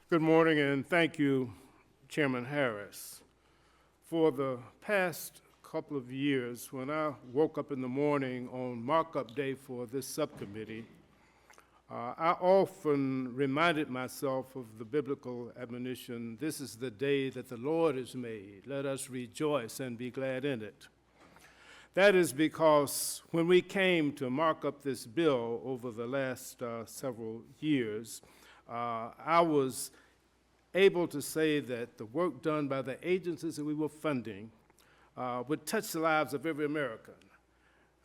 Good morning, and thank you, Chairman Harris. For the past couple of years, when I woke up in the morning on Markup Day for this subcommittee, I often reminded myself of the biblical admonition, "This is the day that the Lord has made. Let us rejoice and be glad in it." That is because when we came to mark up this bill over the last several years, I was able to say that the work done by the agencies that we were funding would touch the lives of every American.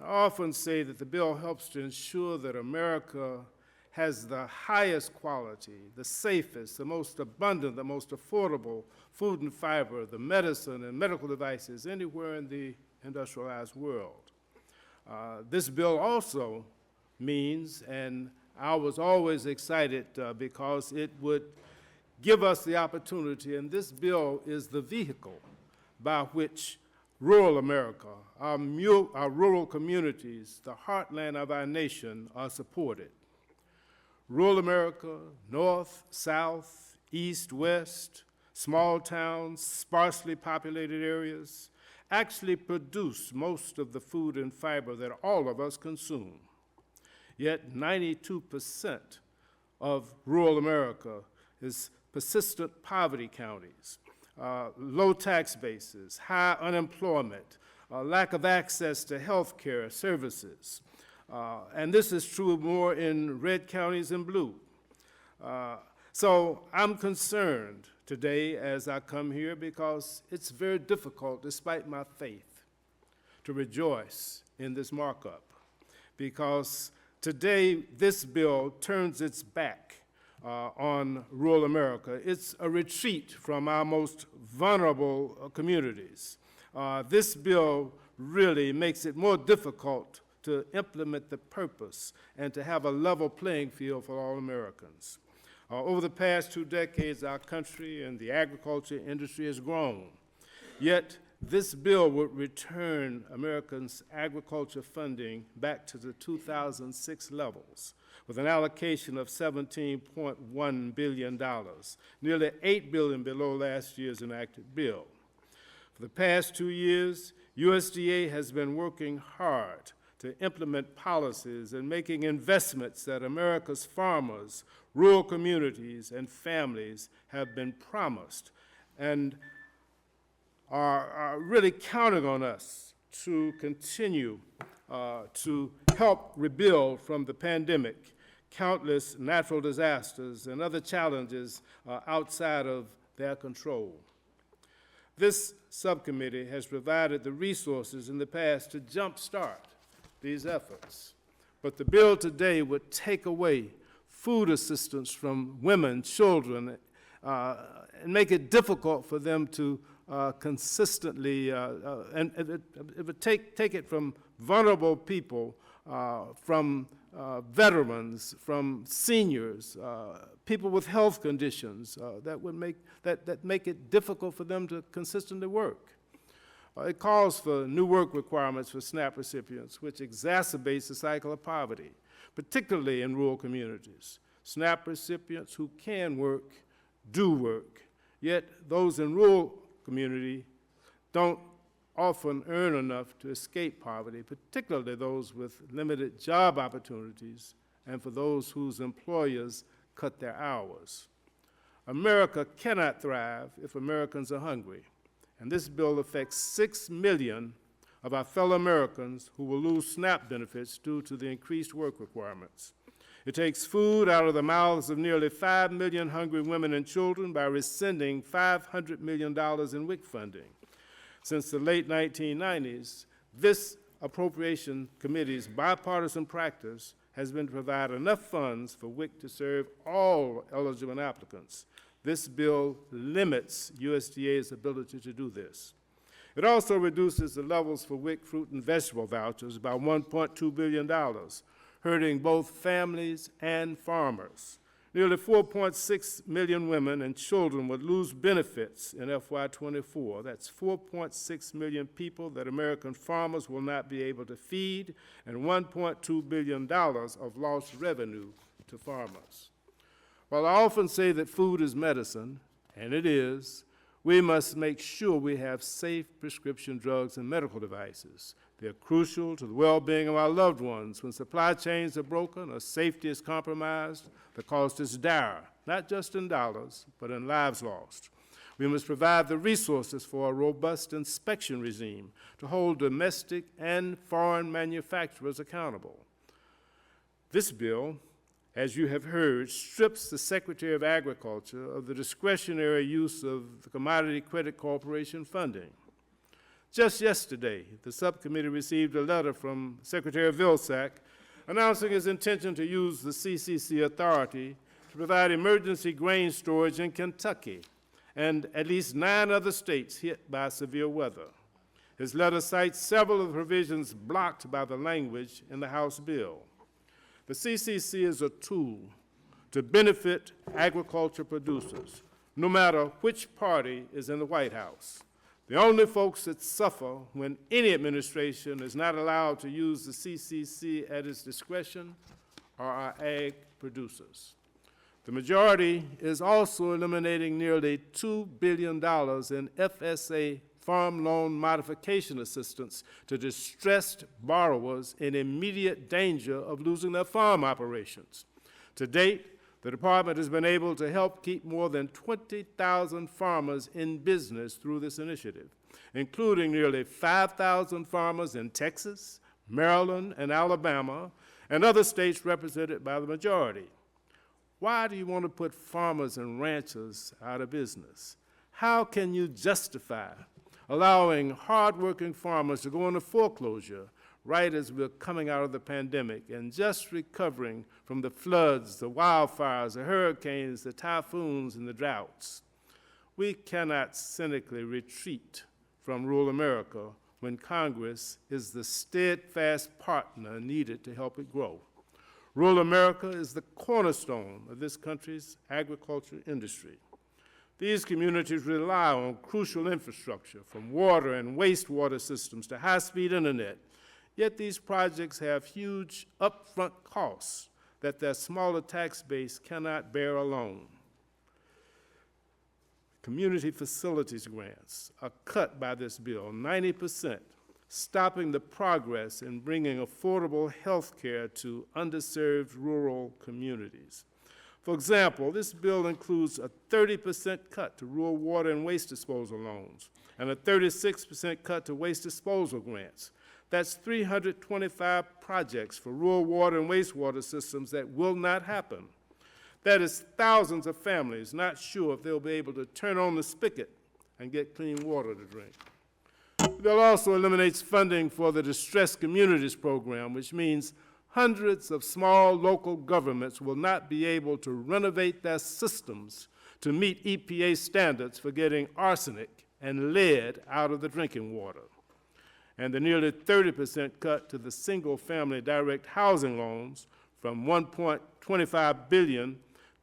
I often say that the bill helps to ensure that America has the highest quality, the safest, the most abundant, the most affordable food and fiber, the medicine and medical devices anywhere in the industrialized world. This bill also means, and I was always excited because it would give us the opportunity, and this bill is the vehicle by which rural America, our rural communities, the heartland of our nation are supported. Rural America, north, south, east, west, small towns, sparsely populated areas, actually produce most of the food and fiber that all of us consume. Yet 92% of rural America is persistent poverty counties, low tax bases, high unemployment, lack of access to health care services. And this is true more in red counties than blue. So I'm concerned today as I come here because it's very difficult, despite my faith, to rejoice in this markup. Because today this bill turns its back on rural America. It's a retreat from our most vulnerable communities. This bill really makes it more difficult to implement the purpose and to have a level playing field for all Americans. Over the past 2 decades, our country and the agriculture industry has grown. Yet, this bill would return Americans' agriculture funding back to the 2006 levels with an allocation of $17.1 billion, nearly $8 billion below last year's enacted bill. For the past 2 years, USDA has been working hard to implement policies and making investments that America's farmers, rural communities, and families have been promised and are really counting on us to continue to help rebuild from the pandemic, countless natural disasters, and other challenges outside of their control. This subcommittee has provided the resources in the past to jumpstart these efforts. But the bill today would take away food assistance from women, children, and make it difficult for them to consistently, and it would take it from vulnerable people, from veterans, from seniors, people with health conditions that would make it difficult for them to consistently work. It calls for new work requirements for SNAP recipients, which exacerbates the cycle of poverty, particularly in rural communities. SNAP recipients who can work do work, yet those in rural community don't often earn enough to escape poverty, particularly those with limited job opportunities and for those whose employers cut their hours. America cannot thrive if Americans are hungry. And this bill affects 6 million of our fellow Americans who will lose SNAP benefits due to the increased work requirements. It takes food out of the mouths of nearly 5 million hungry women and children by rescinding $500 million in WIC funding. Since the late 1990s, this Appropriation Committee's bipartisan practice has been to provide enough funds for WIC to serve all eligible applicants. This bill limits USDA's ability to do this. It also reduces the levels for WIC fruit and vegetable vouchers by $1.2 billion, hurting both families and farmers. Nearly 4.6 million women and children would lose benefits in FY24. That's 4.6 million people that American farmers will not be able to feed, and $1.2 billion of lost revenue to farmers. While I often say that food is medicine, and it is, we must make sure we have safe prescription drugs and medical devices. They're crucial to the well-being of our loved ones. When supply chains are broken or safety is compromised, the cost is dire, not just in dollars, but in lives lost. We must provide the resources for a robust inspection regime to hold domestic and foreign manufacturers accountable. This bill, as you have heard, strips the Secretary of Agriculture of the discretionary use of the Commodity Credit Corporation funding. Just yesterday, the subcommittee received a letter from Secretary Vilsack announcing his intention to use the CCC authority to provide emergency grain storage in Kentucky and at least 9 other states hit by severe weather. His letter cites several of the provisions blocked by the language in the House bill. The CCC is a tool to benefit agriculture producers, no matter which party is in the White House. The only folks that suffer when any administration is not allowed to use the CCC at its discretion are our ag producers. The majority is also eliminating nearly $2 billion in FSA farm loan modification assistance to distressed borrowers in immediate danger of losing their farm operations. To date, the department has been able to help keep more than 20,000 farmers in business through this initiative, including nearly 5,000 farmers in Texas, Maryland, and Alabama, and other states represented by the majority. Why do you want to put farmers and ranchers out of business? How can you justify allowing hardworking farmers to go into foreclosure right as we're coming out of the pandemic and just recovering from the floods, the wildfires, the hurricanes, the typhoons, and the droughts? We cannot cynically retreat from rural America when Congress is the steadfast partner needed to help it grow. Rural America is the cornerstone of this country's agriculture industry. These communities rely on crucial infrastructure, from water and wastewater systems to high-speed internet. Yet these projects have huge upfront costs that their smaller tax base cannot bear alone. Community facilities grants are cut by this bill 90%, stopping the progress in bringing affordable health care to underserved rural communities. For example, this bill includes a 30% cut to rural water and waste disposal loans and a 36% cut to waste disposal grants. That's 325 projects for rural water and wastewater systems that will not happen. That is thousands of families not sure if they'll be able to turn on the spigot and get clean water to drink. The bill also eliminates funding for the Distressed Communities Program, which means hundreds of small local governments will not be able to renovate their systems to meet EPA standards for getting arsenic and lead out of the drinking water. And the nearly 30% cut to the single-family direct housing loans from $1.25 billion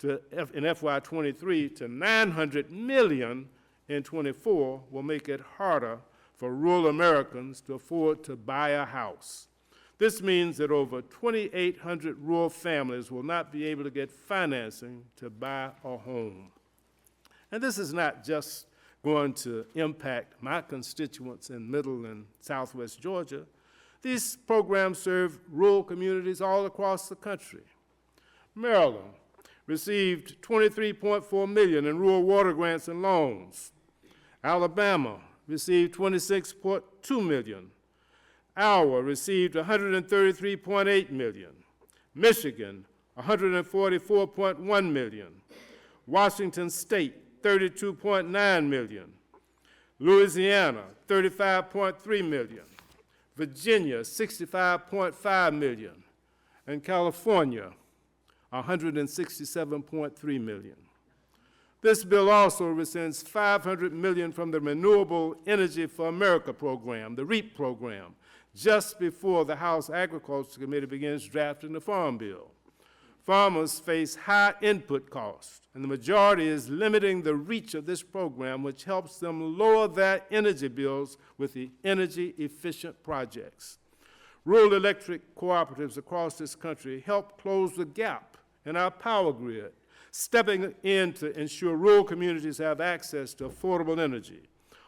in FY23 to $900 million in '24 will make it harder for rural Americans to afford to buy a house. This means that over 2,800 rural families will not be able to get financing to buy a home. And this is not just going to impact my constituents in Middle and Southwest Georgia. These programs serve rural communities all across the country. Maryland received $23.4 million in rural water grants and loans. Alabama received $26.2 million. Iowa received $133.8 million. Michigan, $144.1 million. Washington State, $32.9 million. Louisiana, $35.3 million. Virginia, $65.5 million. And California, $167.3 million. This bill also rescinds $500 million from the Renewable Energy for America program, the REAP program, just before the House Agriculture Committee begins drafting the Farm Bill. Farmers face high input costs, and the majority is limiting the reach of this program, which helps them lower their energy bills with the energy-efficient projects. Rural electric cooperatives across this country help close the gap in our power grid, stepping in to ensure rural communities have access to affordable energy.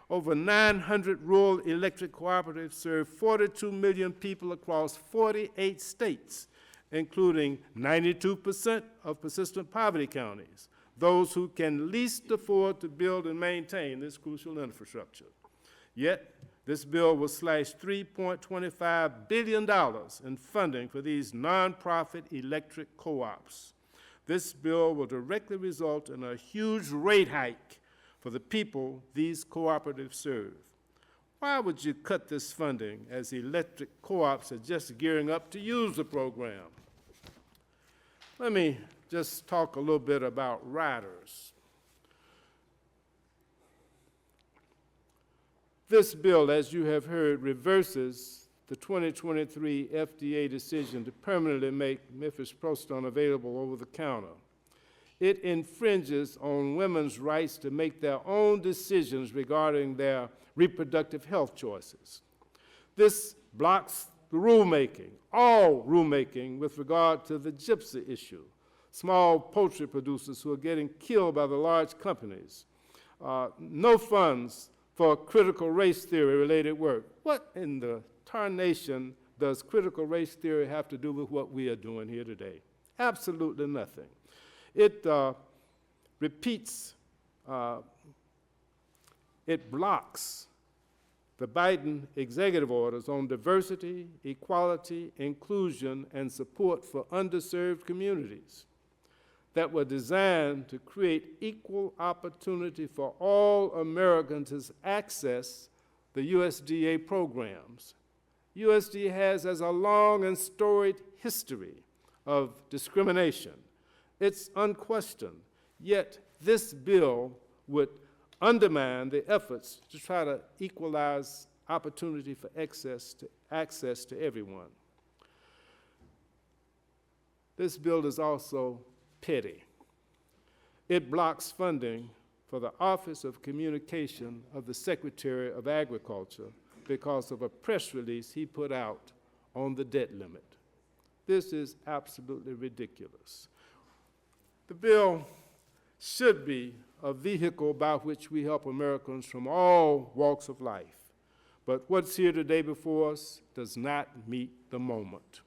Over 900 rural electric cooperatives serve 42 million people across 48 states, including 92% of persistent poverty counties, those who can least afford to build and maintain this crucial infrastructure. Yet, this bill will slash $3.25 billion in funding for these nonprofit electric co-ops. This bill will directly result in a huge rate hike for the people these cooperatives serve. Why would you cut this funding as electric co-ops are just gearing up to use the program? Let me just talk a little bit about riders. This bill, as you have heard, reverses the 2023 FDA decision to permanently make mifepristone available over the counter. It infringes on women's rights to make their own decisions regarding their reproductive health choices. This blocks the rulemaking, all rulemaking with regard to the gypsy issue, small poultry producers who are getting killed by the large companies. No funds for critical race theory related work. What in the tarnation does critical race theory have to do with what we are doing here today? Absolutely nothing. It repeats, it blocks the Biden executive orders on diversity, equality, inclusion, and support for underserved communities that were designed to create equal opportunity for all Americans to access the USDA programs. USDA has a long and storied history of discrimination. It's unquestioned, yet this bill would undermine the efforts to try to equalize opportunity for access to everyone. This bill is also petty. It blocks funding for the Office of Communication of the Secretary of Agriculture because of a press release he put out on the debt limit. This is absolutely ridiculous. The bill should be a vehicle by which we help Americans from all walks of life. But what's here today before us does not meet the moment.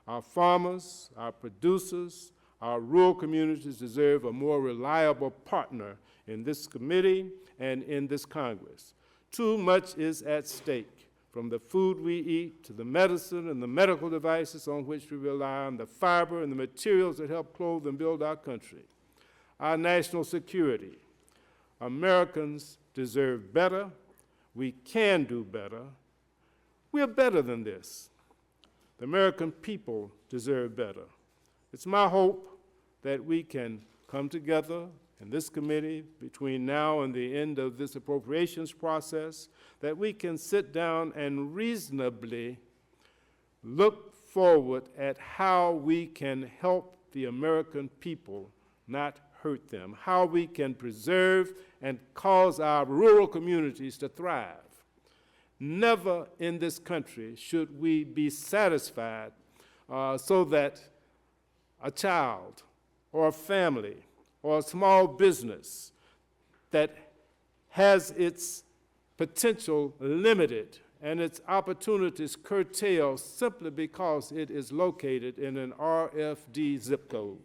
Our farmers, our producers, our rural communities deserve a more reliable partner in this committee and in this Congress. Too much is at stake, from the food we eat to the medicine and the medical devices on which we rely on, the fiber and the materials that help clothe and build our country. Our national security. Americans deserve better. We can do better. We're better than this. The American people deserve better. It's my hope that we can come together in this committee between now and the end of this appropriations process, that we can sit down and reasonably look forward at how we can help the American people, not hurt them, how we can preserve and cause our rural communities to thrive. Never in this country should we be satisfied so that a child or a family or a small business that has its potential limited and its opportunities curtailed simply because it is located in an RFD zip code.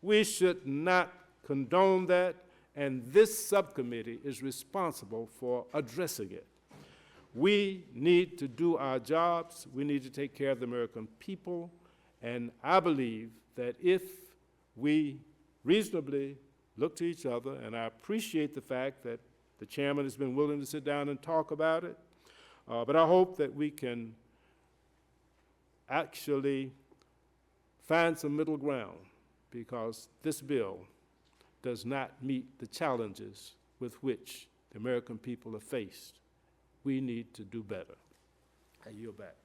We should not condone that, and this subcommittee is responsible for addressing it. We need to do our jobs. We need to take care of the American people, and I believe that if we reasonably look to each other, and I appreciate the fact that the chairman has been willing to sit down and talk about it, but I hope that we can actually find some middle ground, because this bill does not meet the challenges with which the American people are faced. We need to do better. I yield back.